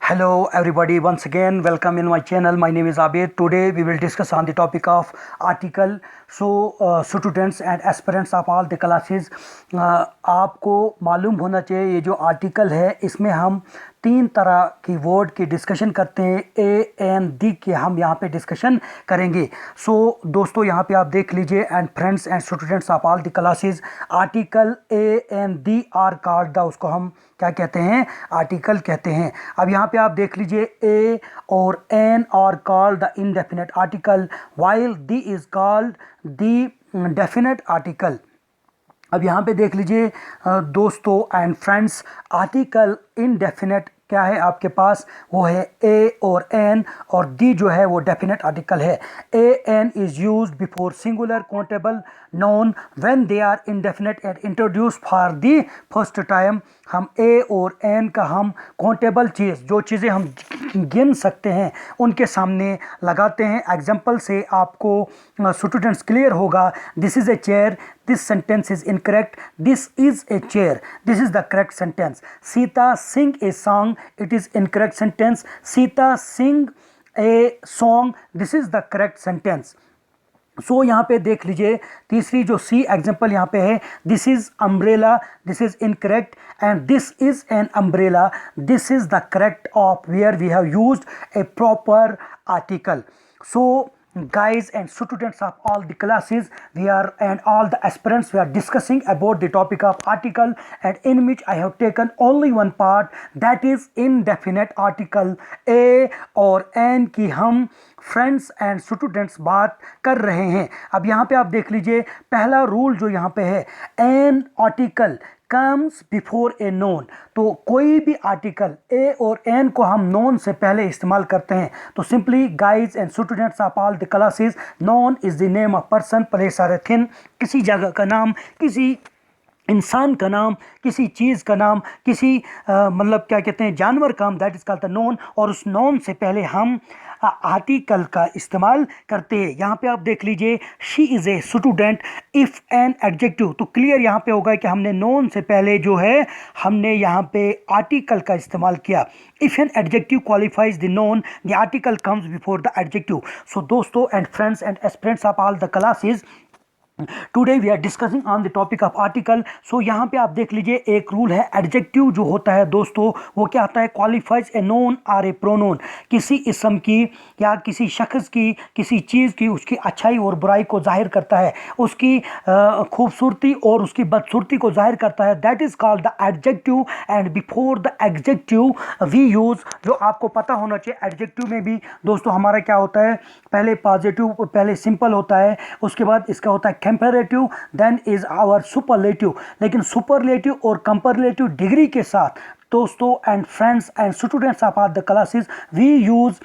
Hello everybody, once again welcome in my channel. My name is Abir. Today we will discuss on the topic of article. So students and aspirants of all the classes, आपको मालूम होना चाहिए ये जो article है इसमें हम तीन तरह की वर्ड की डिस्कशन करते हैं. ए एंड दी के हम यहाँ पे डिस्कशन करेंगे. सो दोस्तों यहाँ पे आप देख लीजिए and friends and students of all the classes, article a and the are called the, उसको हम क्या कहते हैं, आर्टिकल कहते हैं. अब यहाँ पे आप देख लीजिए ए और an are called the indefinite article while the is called the definite article. अब यहाँ पे देख लीजिए दोस्तों एंड फ्रेंड्स, आर्टिकल इनडेफिनेट क्या है आपके पास, वो है ए और एन, और दी जो है वो डेफिनेट आर्टिकल है. A an is used before singular countable noun when they are indefinite and introduce for the first time. हम ए और एन का हम काउंटेबल चीज़, जो चीज़ें हम गिन सकते हैं, उनके सामने लगाते हैं. एग्जाम्पल से आपको स्टूडेंट्स क्लियर होगा. This is a chair, this sentence is incorrect. This is a chair, this is the correct sentence. Sita sing a song, it is incorrect sentence. Sita sing a song, this is the correct sentence. सो यहाँ पे देख लीजिए तीसरी जो सी example यहाँ पे है, this is umbrella, this is incorrect and this is an umbrella, this is the correct of where we have used a proper article. So guys and students of all the classes, we are and all the aspirants, we are discussing about the topic of article, and in which I have taken only one part, that is indefinite article. a और n की हम friends and students बात कर रहे हैं. अब यहाँ पे आप देख लीजिए पहला रूल जो यहाँ पे है, an article comes before A known. तो कोई भी आर्टिकल ए और एन को हम नोन से पहले इस्तेमाल करते हैं. तो simply guys and students of all the classes, known is the name of person, place और ए थिंग, किसी जगह का नाम, किसी इंसान का नाम, किसी चीज़ का नाम, किसी मतलब क्या कहते हैं जानवर का नाम, that is called the known. और उस नोन से पहले हम आर्टिकल का इस्तेमाल करते हैं. यहाँ पे आप देख लीजिए she is a student. If an adjective, तो क्लियर यहाँ पे होगा कि हमने नोन से पहले जो है हमने यहाँ पे आर्टिकल का इस्तेमाल किया. If an adjective qualifies the noun, the article comes before the adjective. So दोस्तों and friends and aspirants of all the classes, today we are discussing on the topic of article. So यहाँ पे आप देख लीजिए एक rule है, adjective जो होता है दोस्तों वो क्या होता है, क्वालिफाइज ए नोन और ए प्रोनोन. किसी इसम की या किसी शख्स की, किसी चीज़ की, उसकी अच्छाई और बुराई को जाहिर करता है, उसकी खूबसूरती और उसकी बदसूरती को जाहिर करता है. That is called the adjective. And before the adjective we use, जो आपको पता होना चाहिए, एडजेक्टिव में भी दोस्तों हमारा क्या होता है, पहले पॉजिटिव, पहले सिंपल होता है, उसके बाद इसका होता है comparative, then is our superlative. लेकिन सुपरलेटिव और कंपैरेटिव डिग्री के साथ दोस्तों and friends and students of our the classes, we use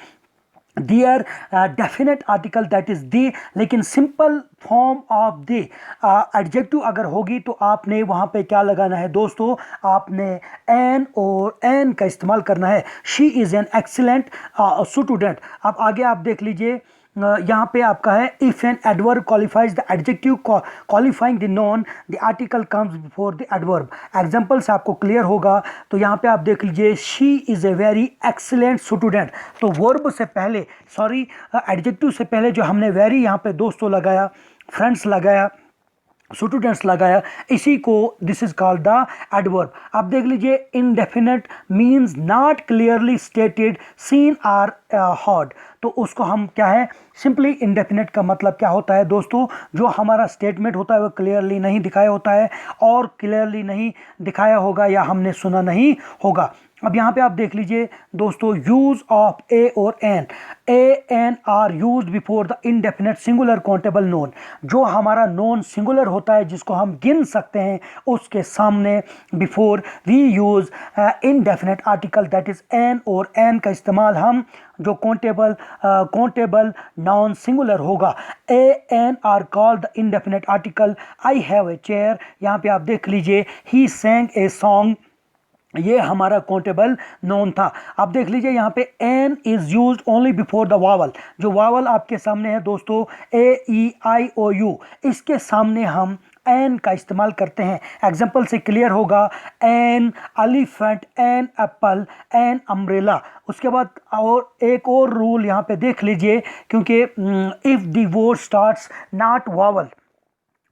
their definite article that is the. लेकिन simple form of the adjective अगर होगी तो आपने वहाँ पे क्या लगाना है दोस्तों, आपने एन और एन का इस्तेमाल करना है. She is an excellent student. अब आगे आप देख लीजिए यहाँ पे आपका है, if an adverb qualifies the adjective qualifying the noun, the article comes before the adverb. Example से आपको क्लियर होगा. तो यहाँ पे आप देख लीजिए she is a very excellent student. तो वर्ब से पहले, सॉरी एडजेक्टिव से पहले जो हमने वेरी यहाँ पे दोस्तों लगाया, फ्रेंड्स लगाया, स्टूडेंट्स लगाया, इसी को this is called the adverb. आप देख लीजिए indefinite means not clearly stated, seen or heard. तो उसको हम क्या है, सिंपली इनडेफिनेट का मतलब क्या होता है दोस्तों, जो हमारा स्टेटमेंट होता है वो क्लियरली नहीं दिखाया होता है, और क्लियरली नहीं दिखाया होगा या हमने सुना नहीं होगा. अब यहाँ पे आप देख लीजिए दोस्तों, यूज ऑफ ए और an. A an are use before the indefinite singular countable noun. जो हमारा नोन सिंगुलर होता है जिसको हम गिन सकते हैं, उसके सामने before we use indefinite article that is an, और एन का इस्तेमाल हम जो काउंटेबल नाउन सिंगुलर होगा. A an are called the indefinite article. I have a chair. यहाँ पे आप देख लीजिए ही सैंग ए सॉन्ग, ये हमारा काउंटेबल नोन था. आप देख लीजिए यहाँ पे an is used only before the vowel. जो वावल आपके सामने है दोस्तों, ए ई आई ओ यू, इसके सामने हम एन का इस्तेमाल करते हैं। एग्जाम्पल से क्लियर होगा, an elephant, an apple, an umbrella. उसके बाद और एक और रूल यहाँ पे देख लीजिए, क्योंकि if the word starts not vowel,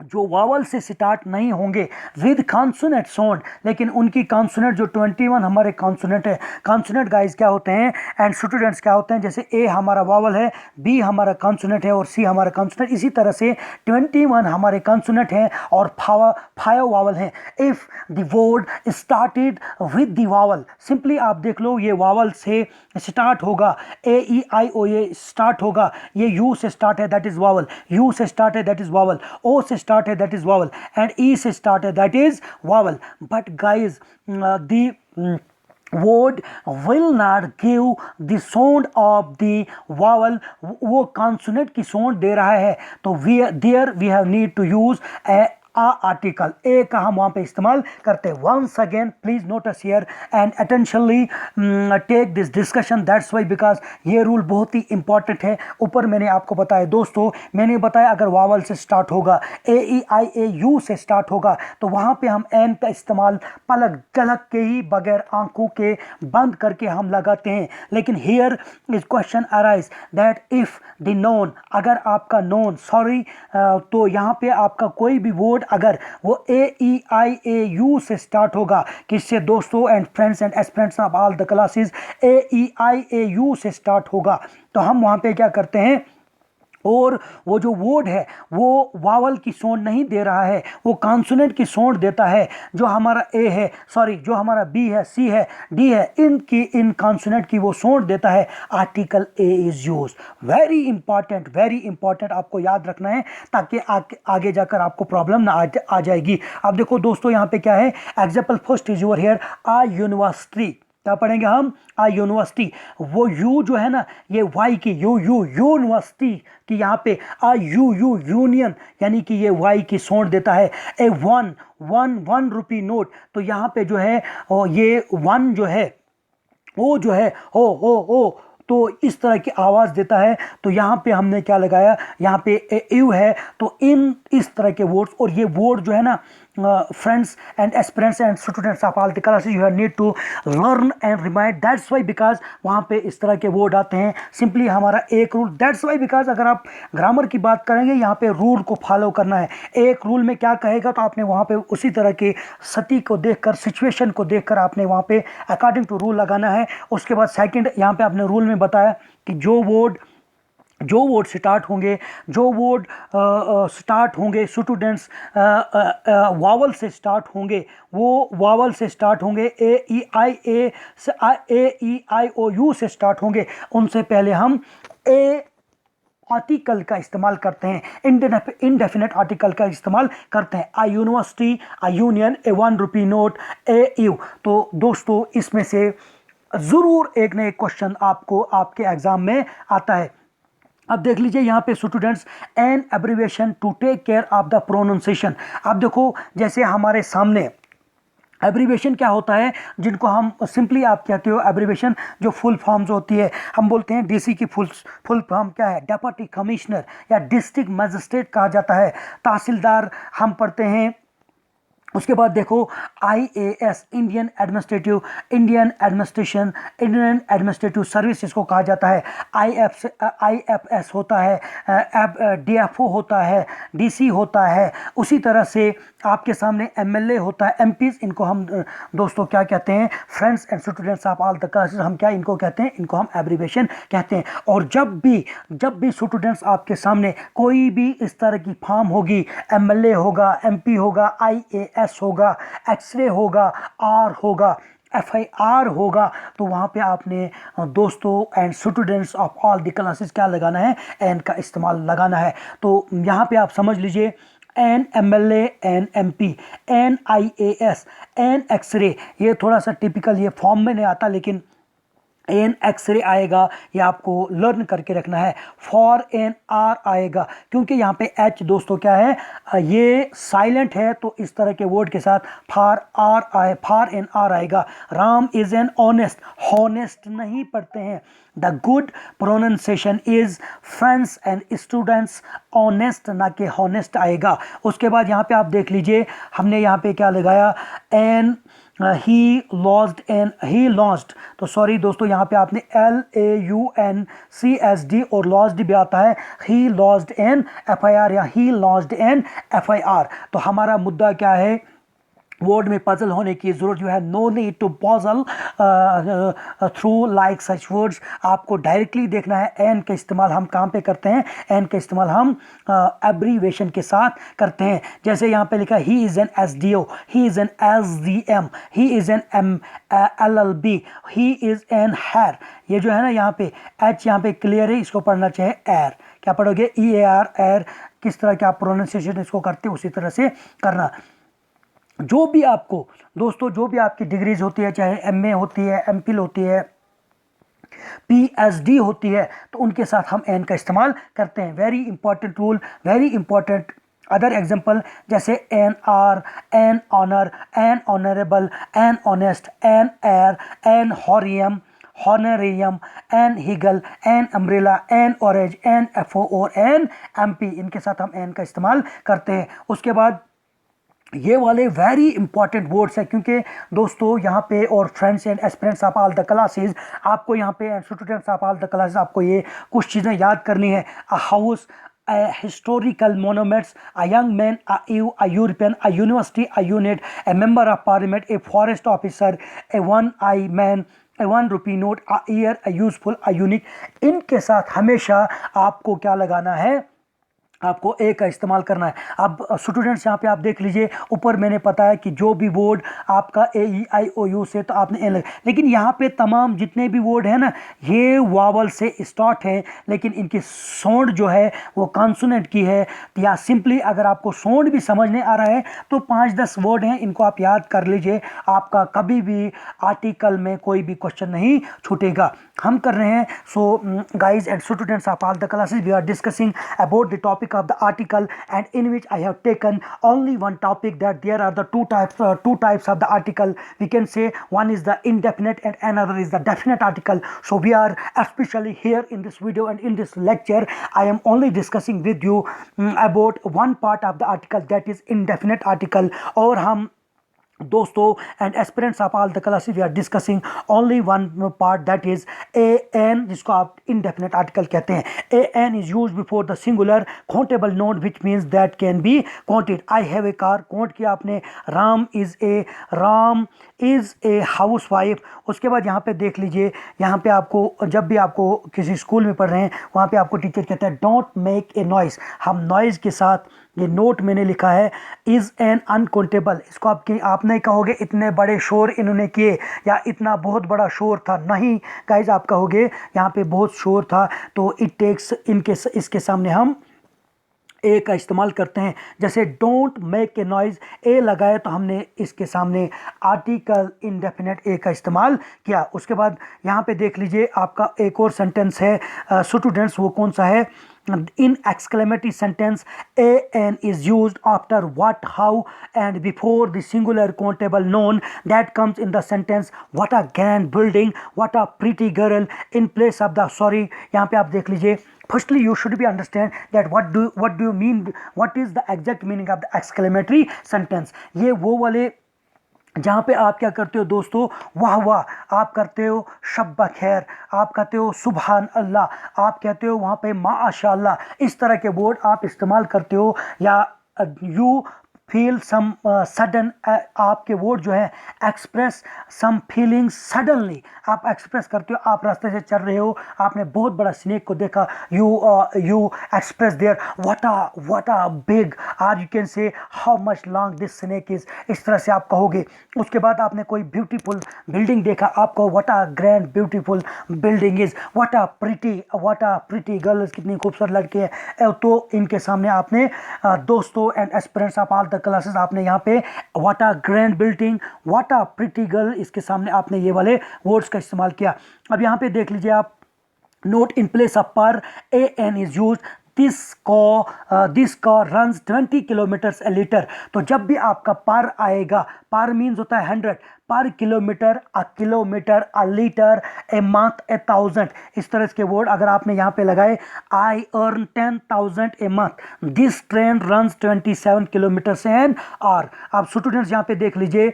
जो वावल से स्टार्ट नहीं होंगे विद कॉन्सोनेंट साउंड, लेकिन उनकी कॉन्सोनेंट जो 21 हमारे कॉन्सोनेंट है, कॉन्सोनेंट गाइस क्या होते हैं एंड स्टूडेंट्स क्या होते हैं, जैसे ए हमारा वावल है, बी हमारा कॉन्सोनेंट है और सी हमारा कॉन्सोनेंट, इसी तरह से 21 हमारे कॉन्सोनेंट हैं और 5 वावल हैं। If the word started with the vowel, simply आप देख लो ये वावल से स्टार्ट होगा, ए ई आई ओ ये स्टार्ट होगा, ये यू से स्टार्ट है दैट इज वावल, यू से स्टार्ट है दैट इज वावल, ओ से स्टार्ट है दैट इज वावल, एंड ई से स्टार्ट है that is vowel. But guys the word will not give the sound of the vowel, वो consonant की sound दे रहा है, तो we have need to use a article, a का हम वहाँ पे इस्तेमाल करते हैं। Once again please notice here and attentively take this discussion, that's why because ये रूल बहुत ही इंपॉर्टेंट है। ऊपर मैंने आपको बताया दोस्तों, मैंने बताया अगर वावल से स्टार्ट होगा, ए ई आई ए यू से स्टार्ट होगा, तो वहाँ पे हम एन का इस्तेमाल पलक झलक के ही बगैर आंखों के बंद करके हम लगाते हैं। लेकिन here is question arise that if the known, अगर आपका नोन तो यहाँ पे आपका कोई भी वर्ड अगर वो ए ई आई ए यू से स्टार्ट होगा, किससे दोस्तों and friends and aspirants of all the classes, A E I A you से स्टार्ट होगा, तो हम वहां पे क्या करते हैं, और वो जो वर्ड है वो वावल की साउंड नहीं दे रहा है, वो कॉन्सोनेंट की साउंड देता है। जो हमारा ए है, जो हमारा बी है, सी है, डी है, इन कॉन्सोनेंट की वो साउंड देता है। Article a is use, very important आपको याद रखना है, ताकि आगे जाकर आपको प्रॉब्लम ना आ जाएगी। अब देखो दोस्तों यहाँ पे क्या है, example first is your here, a university, क्या पढ़ेंगे हम, आ यूनिवर्सिटी, वो यू जो है ना ये वाई की यूनिवर्सिटी की यहाँ पे आ यूनियन, यानी कि ये वाई की साउंड देता है। ए वन रुपी नोट, तो यहाँ पे जो है ये वन जो है वो जो है हो तो इस तरह की आवाज़ देता है। तो यहाँ पे हमने क्या लगाया, यहाँ पे यू है, तो इन इस तरह के वर्ड्स, और ये वर्ड जो है ना friends and aspirants and students of all the classes, you have need to learn and remind, that's why because वहाँ पे इस तरह के वर्ड आते हैं। सिंपली हमारा एक रूल, दैट्स वाई बिकॉज अगर आप ग्रामर की बात करेंगे यहाँ पे रूल को फॉलो करना है। एक रूल में क्या कहेगा तो आपने वहाँ पे उसी तरह की स्थिति को देखकर, सिचुएशन को देखकर आपने वहाँ पे अकॉर्डिंग टू रूल लगाना है। उसके बाद सेकंड, यहाँ पे आपने रूल में बताया कि जो वर्ड स्टार्ट होंगे स्टूडेंट्स वावल से स्टार्ट होंगे, वो वावल से स्टार्ट होंगे, ए ई आई ओ यू से स्टार्ट होंगे, उनसे पहले हम ए आर्टिकल का इस्तेमाल करते हैं, इनडेफिनेट आर्टिकल का इस्तेमाल करते हैं। A university, a union, a 1 rupee note, a U. तो दोस्तों इसमें से ज़रूर एक न एक क्वेश्चन आपको आपके एग्जाम में आता है। अब देख लीजिए यहाँ पे students, an abbreviation to take care of the pronunciation. अब देखो जैसे हमारे सामने एब्रीवेशन क्या होता है, जिनको हम सिंपली आप कहते हो एब्रीवेशन, जो फुल फॉर्म्स होती है, हम बोलते हैं डीसी की फुल फॉर्म क्या है, डेप्यूटी कमिश्नर या डिस्ट्रिक्ट मजिस्ट्रेट कहा जाता है। तहसीलदार हम पढ़ते हैं। उसके बाद देखो IAS, इंडियन एडमिनिस्ट्रेटिव सर्विस इसको कहा जाता है। IFS होता है, DFO होता है, DC होता है। उसी तरह से आपके सामने MLA होता है, MPs, इनको हम दोस्तों क्या कहते हैं, friends and students of all the classes, हम क्या इनको कहते हैं, इनको हम एब्रीवेशन कहते हैं। और जब भी स्टूडेंट्स आपके सामने कोई भी इस तरह की फॉर्म होगी, MLA होगा, MP होगा, IAS होगा, एक्सरे होगा, R होगा, FIR होगा, तो वहाँ पे आपने दोस्तों and students of all the classes क्या लगाना है, एन का इस्तेमाल लगाना है। तो यहाँ पे आप समझ लीजिए, an MLA, an MP, an IAS, an x-ray, ये थोड़ा सा टिपिकल, ये फॉर्म में नहीं आता, लेकिन एन एक्सरे आएगा, ये आपको लर्न करके रखना है। फॉर एन आर आएगा, क्योंकि यहाँ पे एच दोस्तों क्या है, ये साइलेंट है, तो इस तरह के वर्ड के साथ फॉर आर आए, फॉर एन आर आएगा। Ram is an honest, honest नहीं पढ़ते हैं। The good pronunciation is friends and students, honest ना कि हॉनेस्ट आएगा। उसके बाद यहाँ पे आप देख लीजिए, हमने यहाँ पे क्या लगाया, एन ही लॉस्ट, तो सॉरी दोस्तों, यहाँ पे आपने LAUNCSD और लॉस्ट भी आता है, ही लॉस्ट एन FIR या ही लॉस्ट एन FIR। तो हमारा मुद्दा क्या है, वर्ड में पजल होने की ज़रूरत जो है, no need to puzzle through like such words. आपको डायरेक्टली देखना है एन का इस्तेमाल हम कहाँ पे करते हैं, एन का इस्तेमाल हम एब्रीवेशन के साथ करते हैं। जैसे यहाँ पे लिखा he is an SDO, he is an SDM, he is an LLB, he is an heir. ये जो है ना यहाँ पे एच यहाँ पे क्लियर है, इसको पढ़ना चाहिए एर। क्या पढ़ोगे, EAR एर। किस तरह के आप प्रोनाउंसिएशन इसको करते उसी तरह से करना। जो भी आपको दोस्तों, जो भी आपकी डिग्रीज होती है, चाहे MA होती है, MPhil होती है, PhD होती है, तो उनके साथ हम एन का इस्तेमाल करते हैं। Very important rule, very important. Other example जैसे an hour, an honour, an honourable, an honest, an air, an हॉरियम, हॉनरेरियम, एन हिगल, an umbrella, an orange, an FO और एन MP, इनके साथ हम एन का इस्तेमाल करते हैं। उसके बाद ये वाले वेरी इंपॉर्टेंट वर्ड्स हैं, क्योंकि दोस्तों यहाँ पे, और friends and aspirants of all the classes, आपको यहाँ पे and students of all the classes, आपको ये कुछ चीज़ें याद करनी है। A house, a historical monuments, a young man, a European, a university, a unit, a member of parliament, a forest officer, a one-eye man, a 1 rupee note, a year, a useful, a unique। इनके साथ हमेशा आपको क्या लगाना है, आपको ए का इस्तेमाल करना है। अब स्टूडेंट्स यहाँ पे आप देख लीजिए, ऊपर मैंने बताया कि जो भी वर्ड आपका AEIOU से, तो आपने ए लगा, लेकिन यहाँ पे तमाम जितने भी वर्ड हैं ना, ये वावल से स्टार्ट है, लेकिन इनकी साउंड जो है वो कॉन्सोनेंट की है। या सिंपली अगर आपको साउंड भी समझने आ रहा है तो 5-10 वर्ड हैं, इनको आप याद कर लीजिए, आपका कभी भी आर्टिकल में कोई भी क्वेश्चन नहीं छूटेगा। हम कर रहे हैं, so guys and students of all the classes, we are discussing about the topic of the article, and in which I have taken only one topic, that there are the two types of the article. We can say one is the indefinite and another is the definite article. So we are especially here in this video and in this lecture, I am only discussing with you about one part of the article, that is indefinite article। और हम दोस्तों and aspirants of all the classes, we are discussing only one part, that is an, जिसको आप indefinite article कहते हैं। An is used before the singular countable noun which means that can be counted. I have a car, count किया आपने। Ram is a housewife. उसके बाद यहाँ पे देख लीजिए, यहाँ पे आपको जब भी आपको किसी स्कूल में पढ़ रहे हैं, वहाँ पे आपको टीचर कहता है डोंट मेक ए नॉइस। हम नॉइज़ के साथ, ये नोट मैंने लिखा है, इज़ एन अनकाउंटेबल। इसको आप नहीं कहोगे इतने बड़े शोर इन्होंने किए, या इतना बहुत बड़ा शोर था, नहीं गाइज, आप कहोगे यहाँ पे बहुत शोर था। तो इट टेक्स, इसके सामने हम ए का इस्तेमाल करते हैं। जैसे डोंट मेक ए नॉइज़, ए लगाए तो हमने इसके सामने आर्टिकल इंडेफिनेट ए का इस्तेमाल किया। उसके बाद यहाँ पे देख लीजिए, आपका एक और सेंटेंस है स्टूडेंट्स, वो कौन सा है, in exclamatory sentence an is used after what, how and before the singular countable noun that comes in the sentence। what a grand building, what a pretty girl, in place of the, sorry, यहाँ पे आप देख लीजिए। Firstly, you should be understand that what do you mean, what is the exact meaning of the exclamatory sentence। ये वो वाले जहाँ पे आप क्या करते हो दोस्तों, वाह वाह आप करते हो, शब्बा खैर आप कहते हो, सुबहान अल्लाह आप कहते हो, वहाँ पे माशाअल्लाह, इस तरह के वर्ड आप इस्तेमाल करते हो। या यू फील सम सडन, आपके वर्ड जो है एक्सप्रेस सम फीलिंग सडनली, आप एक्सप्रेस करते हो, आप रास्ते से चल रहे हो, आपने बहुत बड़ा स्नेक को देखा, you express there what a big, और you can say how much long this snake is, इस तरह से आप कहोगे। उसके बाद आपने कोई ब्यूटीफुल बिल्डिंग देखा, आप कहो what a grand beautiful building is, what a pretty girls, कितनी खूबसूरत लड़की है। तो इनके सामने आपने दोस्तों and aspirants of all the classes आपने यहाँ पे what are grand building, what are pretty girl, इसके सामने आपने ये वाले वर्ड्स का इस्तेमाल किया। अब यहाँ पे देख लीजिए आप, note in place of per a an is use, this car runs 20 kilometres a litre. तो जब भी आपका पर आएगा, पर मीन्स होता है 100, per kilometre, a kilometre, a litre, a month, a 1000, इस तरह के वर्ड अगर आपने यहाँ पे लगाए, I earn 10,000 a month, this train runs 27 kilometres an hour. आप स्टूडेंट्स यहाँ पे देख लीजिए,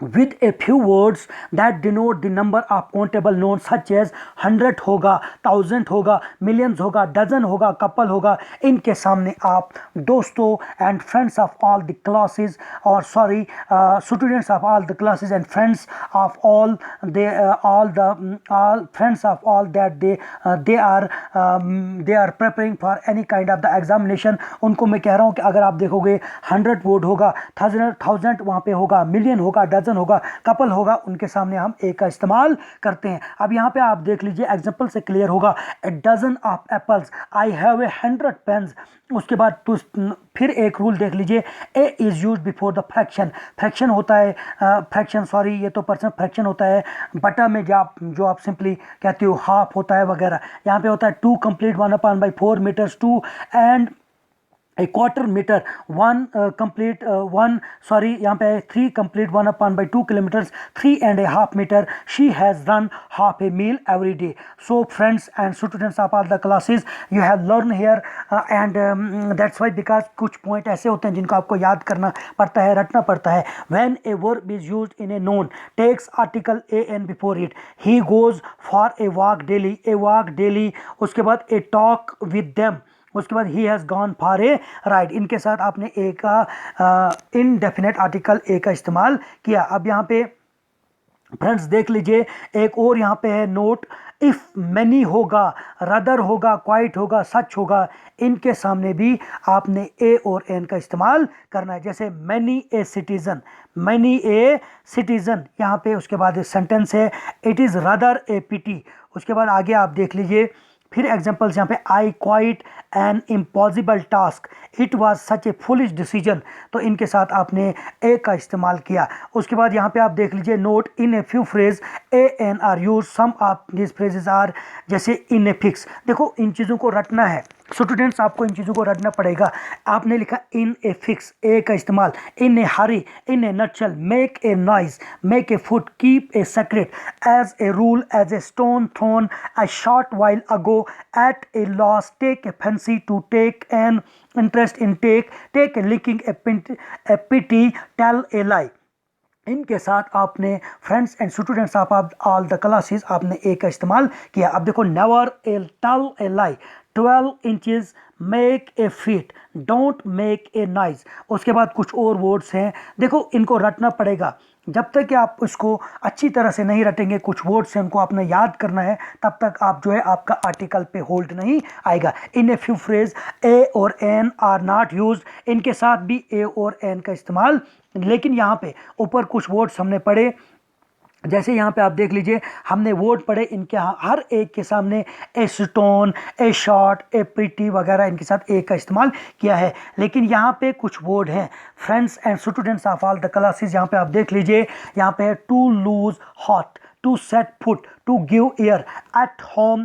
with a few words that denote the number of countable nouns such as 100 होगा, 1000 होगा, millions होगा, dozen होगा, couple होगा, इनके सामने आप दोस्तों and friends of all the classes, or sorry, students of all the classes and friends of all friends of all that they are preparing for any kind of the examination, उनको मैं कह रहा हूँ कि अगर आप देखोगे 100 वर्ड होगा, 1000 वहाँ पे होगा, मिलियन होगा, डजन होगा, कपल होगा, उनके सामने हम ए का इस्तेमाल करते हैं। अब यहाँ पे आप देख लीजिए, एग्जांपल से क्लियर होगा, a dozen of apples, I have a 100 pens. उसके बाद फिर एक रूल देख लीजिए, a is use before the fraction, fraction होता है, फ्रैक्शन सॉरी ये तो परसेंट फ्रैक्शन होता है, बटा में जो आप सिंपली कहते हो हाफ होता है वगैरह, यहाँ पे होता है 2 complete 1/4 metres 2 and a quarter metre 1 complete 1 sorry यहाँ पे 3 complete 1/2 kilometres 3.5 metre, she has run half a mile every day. So friends and students of all the classes, you have learn here and that's why, because कुछ point ऐसे होते हैं जिनको आपको याद करना पड़ता है, रटना पड़ता है। When a verb is used in a noun takes article a an before it, he goes for a walk daily, a walk daily, उसके बाद ए टॉक विद देम, उसके बाद he has gone for a ride, इनके साथ आपने a का indefinite article a का इस्तेमाल किया। अब यहाँ पे फ्रेंड्स देख लीजिए, एक और यहाँ पे है नोट, इफ़ मैनी होगा, रदर होगा, क्वाइट होगा, सच होगा, इनके सामने भी आपने ए और एन का इस्तेमाल करना है। जैसे many a citizen, many a citizen, यहाँ पे उसके बाद सेंटेंस है, इट इज़ रदर ए पिटी। उसके बाद आगे आप देख लीजिए, फिर एग्जाम्पल्स यहाँ पे, I quite an impossible task, it was such A foolish decision, तो इनके साथ आपने ए का इस्तेमाल किया। उसके बाद यहाँ पे आप देख लीजिए, note in a few phrase a an are use, some of this phrases are, जैसे इन ए फिक्स। देखो इन चीज़ों को रटना है स्टूडेंट्स, आपको इन चीज़ों को रटना पड़ेगा। आपने लिखा इन ए फिक्स, ए का इस्तेमाल, in a hurry, in a nutshell, make a noise, make a foot, keep a secret, as a rule, as a stone thrown, a short while ago, at a loss, take a fancy, to take an interest in, take a liking, a pity, tell a lie। इनके साथ आपने friends and students of all the classes आपने a का इस्तेमाल किया। अब देखो, never a tell a lie, 12 inches, make a feet, don't make a noise. उसके बाद कुछ और वर्ड्स हैं, देखो इनको रटना पड़ेगा। जब तक कि आप इसको अच्छी तरह से नहीं रटेंगे, कुछ वर्ड्स हैं उनको आपने याद करना है, तब तक आप जो है आपका आर्टिकल पे होल्ड नहीं आएगा। इन ए फ्यू फ्रेज ए और एन आर नॉट यूज्ड, इनके साथ भी ए और एन का इस्तेमाल, लेकिन यहाँ पे ऊपर कुछ वर्ड्स हमने पढ़े, जैसे यहाँ पे आप देख लीजिए, हमने वर्ड पढ़े, इनके हर एक के सामने a stone, A short, A pretty वगैरह, इनके साथ ए का इस्तेमाल किया है। लेकिन यहाँ पे कुछ वर्ड हैं friends and students of all the classes, यहाँ पे आप देख लीजिए, यहाँ पे है to lose heart, to set foot, to give ear, at home,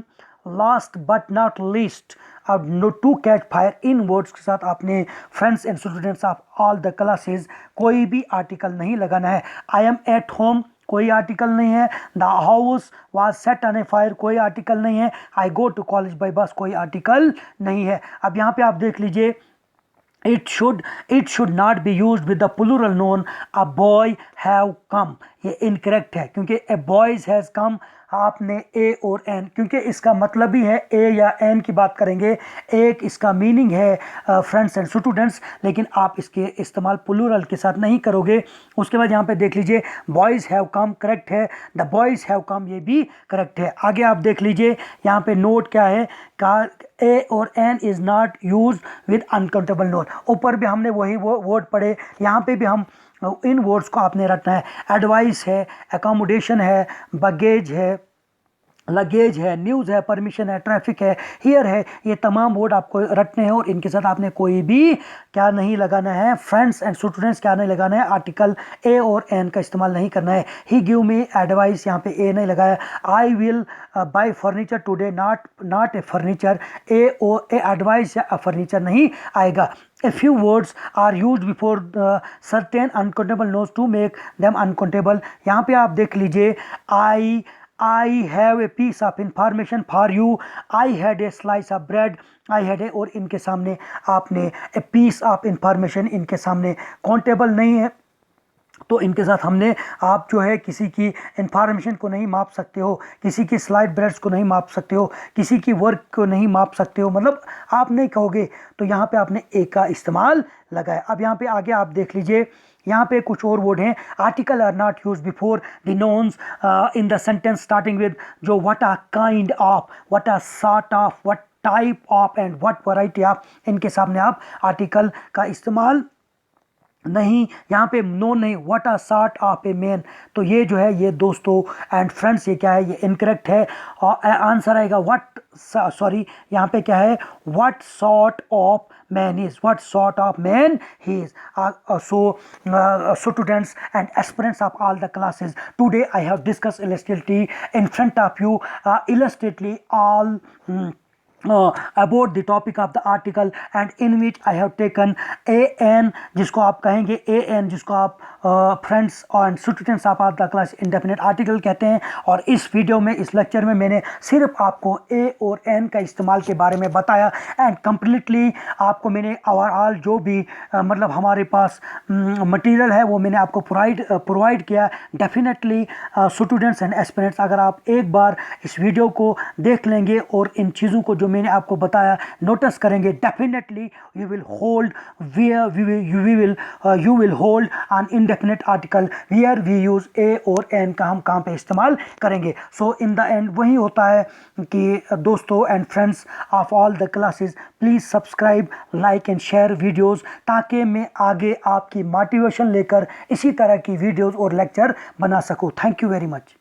last but not least, अब नो, टू कैच फायर। इन वर्ड्स के साथ आपने friends and students of all the classes कोई भी आर्टिकल नहीं लगाना है। आई एम एट होम, कोई आर्टिकल नहीं है। The house was set on A fire, कोई आर्टिकल नहीं है। I go to college by bus, कोई आर्टिकल नहीं है। अब यहाँ पे आप देख लीजिए, it should not be used with the plural noun a boy have come, ये इनकरेक्ट है, क्योंकि a boys has come आपने ए और एन, क्योंकि इसका मतलब ही है ए या एन की बात करेंगे, एक इसका मीनिंग है फ्रेंड्स एंड स्टूडेंट्स, लेकिन आप इसके इस्तेमाल प्लूरल के साथ नहीं करोगे। उसके बाद यहाँ पे देख लीजिए, बॉयज़ हैव कम करेक्ट है, द बॉयज़ हैव कम ये भी करेक्ट है। आगे आप देख लीजिए, यहाँ पे नोट क्या है, कार ए और an is not use with uncountable noun. ऊपर भी हमने वही वो वर्ड पढ़े, यहाँ पे भी हम इन वर्ड्स को आपने रखना है। एडवाइस है, एकोमोडेशन है, बगेज है, लगेज है, न्यूज़ है, परमिशन है, ट्रैफिक है, हियर है, ये तमाम वर्ड आपको रटने हैं और इनके साथ आपने कोई भी क्या नहीं लगाना है, फ्रेंड्स एंड स्टूडेंट्स क्या नहीं लगाना है, आर्टिकल ए और एन का इस्तेमाल नहीं करना है। ही गिव मी एडवाइस, यहाँ पे ए नहीं लगाया। I will buy furniture today, not a furniture, A advice या फर्नीचर नहीं आएगा। A few words are used before certain uncountable notes to make them uncountable। यहाँ पे आप देख लीजिए, I have a piece of information for you, I had a slice of bread, I had a, और इनके सामने आपने a piece of information, इनके सामने countable नहीं है तो इनके साथ हमने आप जो है किसी की इंफॉर्मेशन को नहीं माप सकते हो, किसी की स्लाइड ब्रेड्स को नहीं माप सकते हो, किसी की वर्क को नहीं माप सकते हो, मतलब आप नहीं कहोगे, तो यहाँ पे आपने ए का इस्तेमाल लगाया। अब यहाँ पे आगे आप देख लीजिए, यहाँ पे कुछ और वर्ड हैं। Article are not use before the nouns in the sentence starting with, जो what are kind of, what are sort of, what type of and what variety of, इनके सामने आप आर्टिकल का इस्तेमाल नहीं, यहाँ पे नो नहीं, what are sort of a man, तो ये जो है ये दोस्तों एंड फ्रेंड्स ये क्या है, ये इनकरेक्ट है। और आंसर आएगा व्हाट, सॉरी यहाँ पे क्या है, what sort of man is, what sort of man he is. So students and aspirants of all the classes, today I have discuss illustratively in front of you, illustratively all about the topic of the article, and in which I have taken an, जिसको आप कहेंगे an, जिसको आप friends और students of the class indefinite article कहते हैं। और इस वीडियो में, इस लेक्चर में मैंने सिर्फ आपको ए और एन का इस्तेमाल के बारे में बताया एंड कम्प्लीटली आपको मैंने ओवरऑल जो भी मतलब हमारे पास मटेरियल है वो मैंने आपको प्रोवाइड किया। डेफिनेटली स्टूडेंट्स एंड एस्पिरेंट्स, अगर आप एक बार इस वीडियो को देख लेंगे और इन चीज़ों को जो मैंने आपको बताया नोटिस करेंगे, definitely you will hold you will hold on indefinite article where we use a और एन का हम कहाँ पे इस्तेमाल करेंगे। सो इन द एंड वही होता है कि दोस्तों and friends of all the classes, please subscribe, like and share videos, ताकि मैं आगे आपकी मोटिवेशन लेकर इसी तरह की वीडियोस और लेक्चर बना सकूँ। Thank you very much.